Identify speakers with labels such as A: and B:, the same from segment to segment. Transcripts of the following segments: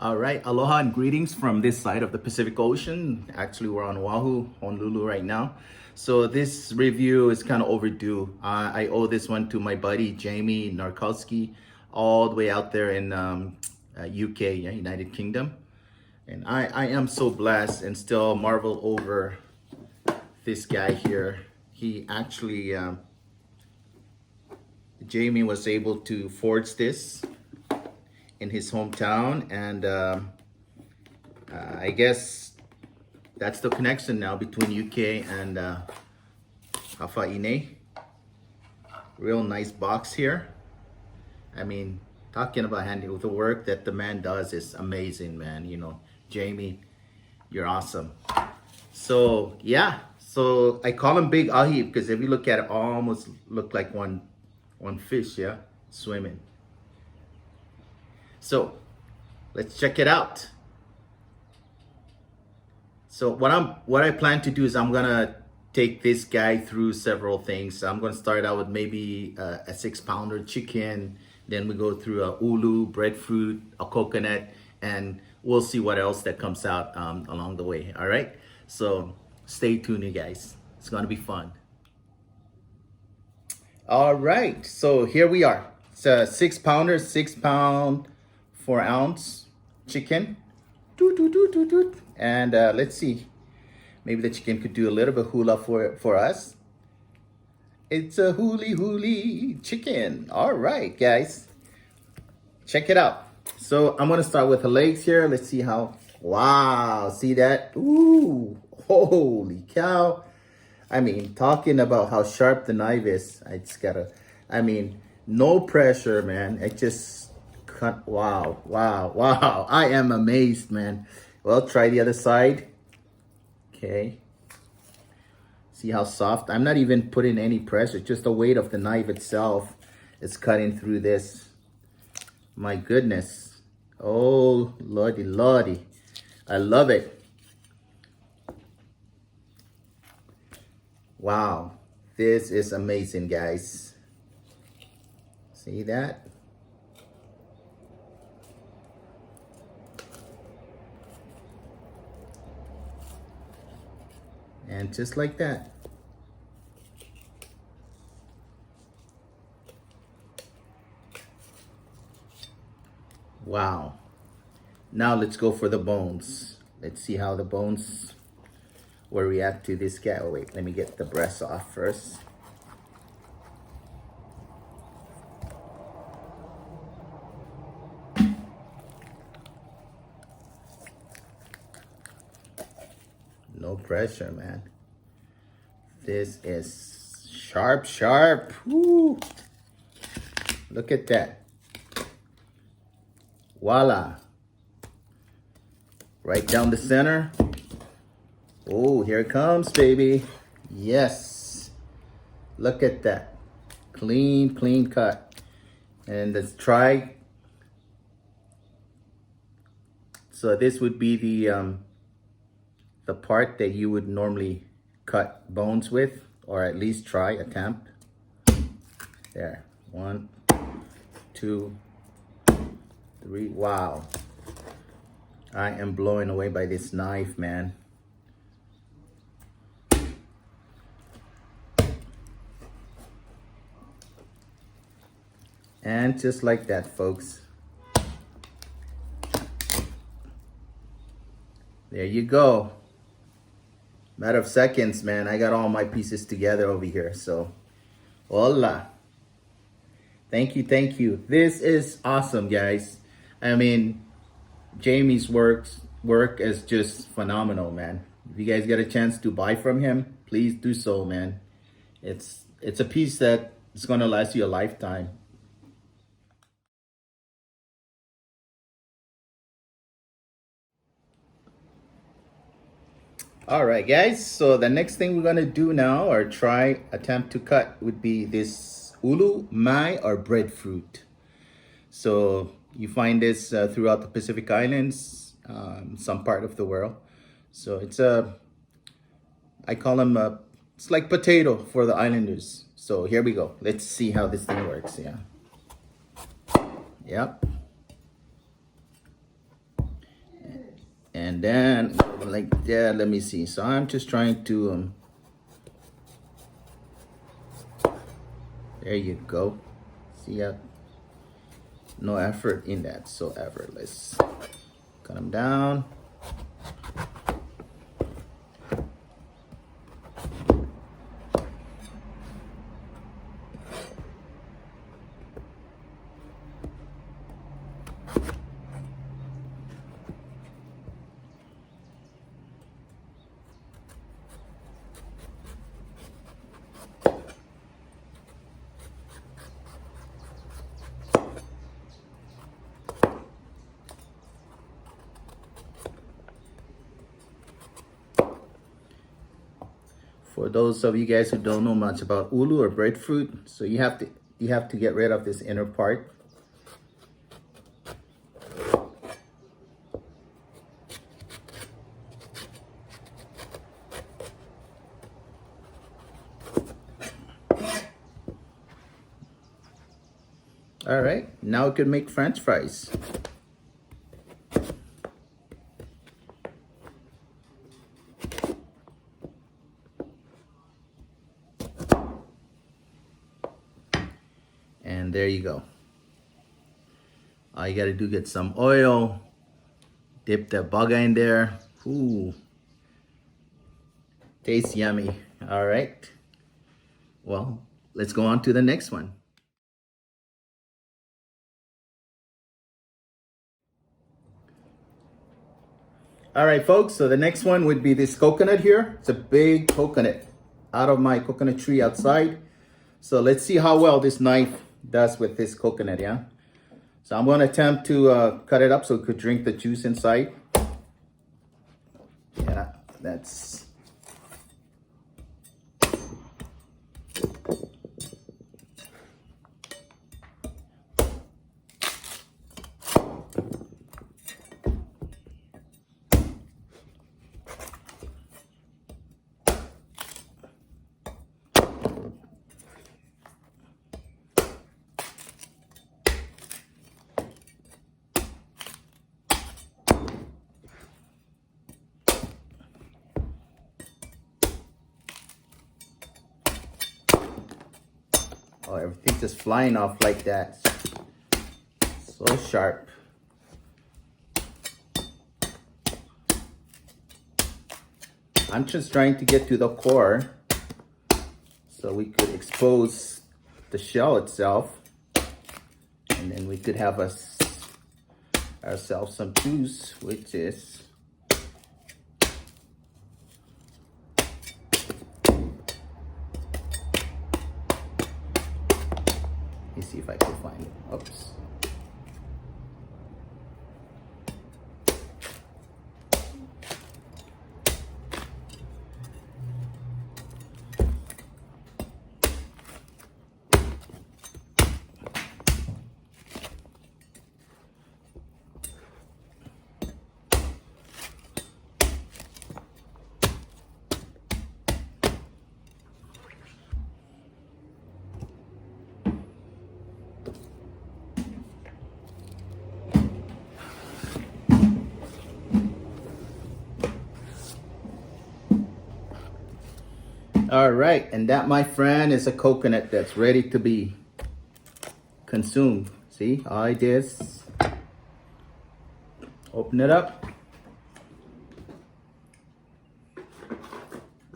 A: All right, aloha and greetings from this side of the Pacific Ocean. Actually, we're on Oahu, Honolulu right now. So this review is kind of overdue. I owe this one to my buddy, Jamie NERKOWSKI, all the way out there in UK, United Kingdom. And I am so blessed and still marvel over this guy here. He actually, Jamie was able to forge this in his hometown, and I guess that's the connection now between UK and Hawaii. Real nice box here. I mean, talking about handy with the work that the man does is amazing, man. You know, Jamie, you're awesome. So yeah, so I call him Big Ahi because if you look at it, almost look like one fish, yeah, swimming. So let's check it out. So what I plan to do is I'm gonna take this guy through several things. I'm gonna start out with maybe a 6-pounder chicken. Then we go through a ulu, breadfruit, a coconut, and we'll see what else that comes out along the way. All right. So stay tuned, you guys. It's gonna be fun. All right. So here we are. It's a 6-pounder, 6-pound. 4-ounce chicken. And let's see. Maybe the chicken could do a little bit hula for us. It's a hooly chicken. All right, guys. Check it out. So I'm going to start with the legs here. Let's see how. Wow. See that? Ooh. Holy cow. I mean, talking about how sharp the knife is. I just got to. I mean, no pressure, man. It just. Wow. I am amazed, man. Well, try the other side. Okay. See how soft? I'm not even putting any pressure. Just the weight of the knife itself is cutting through this. My goodness. Oh, lordy. I love it. Wow. This is amazing, guys. See that? And just like that. Wow. Now let's go for the bones. Let's see how the bones will react to this guy. Oh wait, let me get the breast off first. No pressure, man. This is sharp. Woo. Look at that. Voila. Right down the center. Oh, here it comes, baby. Yes. Look at that. Clean cut. And let's try. So this would be the part that you would normally cut bones with, or at least try, attempt. There, 1, 2, 3, wow. I am blown away by this knife, man. And just like that, folks. There you go. Matter of seconds, man. I got all my pieces together over here. So, hola. Thank you. This is awesome, guys. I mean, Jamie's work is just phenomenal, man. If you guys get a chance to buy from him, please do so, man. It's a piece that is going to last you a lifetime. All right, guys. So the next thing we're gonna do now, or attempt to cut, would be this ulu, mai, or breadfruit. So you find this throughout the Pacific Islands, some part of the world. So it's I call them it's like potato for the islanders. So here we go. Let's see how this thing works. Yeah. Yep. And then like that, let me see. So I'm just trying to, there you go. See, no effort in that, so effortless. Cut them down. For those of you guys who don't know much about ulu or breadfruit, so you have to get rid of this inner part. All right, now we can make French fries. And there you go. All you gotta do, get some oil, dip that bugger in there. Ooh, tastes yummy. All right, well, let's go on to the next one. All right, folks, so the next one would be this coconut here. It's a big coconut out of my coconut tree outside. So let's see how well this knife does with this coconut, yeah? So I'm going to attempt to cut it up so it could drink the juice inside. Yeah, that's... Oh, everything's just flying off like that. So sharp. I'm just trying to get to the core so we could expose the shell itself. And then we could have ourselves some juice, which is let me see if I can find it. Oops. All right, and that, my friend, is a coconut that's ready to be consumed. See, all I did is open it up.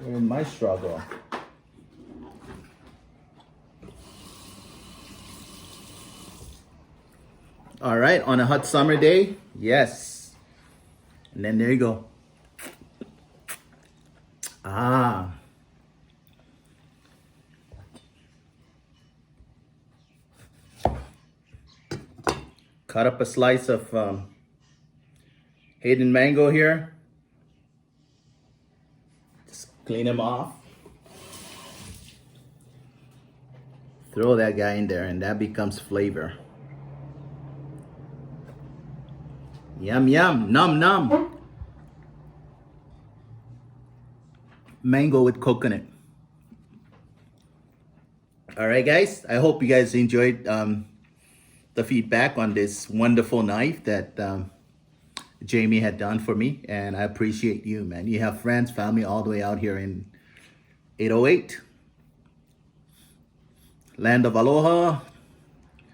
A: In my struggle. All right, on a hot summer day, yes. And then there you go. Ah. Cut up a slice of Hayden mango here. Just clean them off. Throw that guy in there and that becomes flavor. Yum, yum, num, num. Mango with coconut. All right, guys. I hope you guys enjoyed the feedback on this wonderful knife that Jamie had done for me, and I appreciate you, man. You have friends, family all the way out here in 808, land of aloha.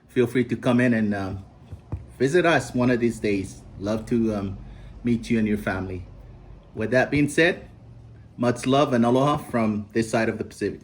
A: Feel free to come in and visit us one of these days. Love to meet you and your family. With that being said, much love and aloha from this side of the Pacific.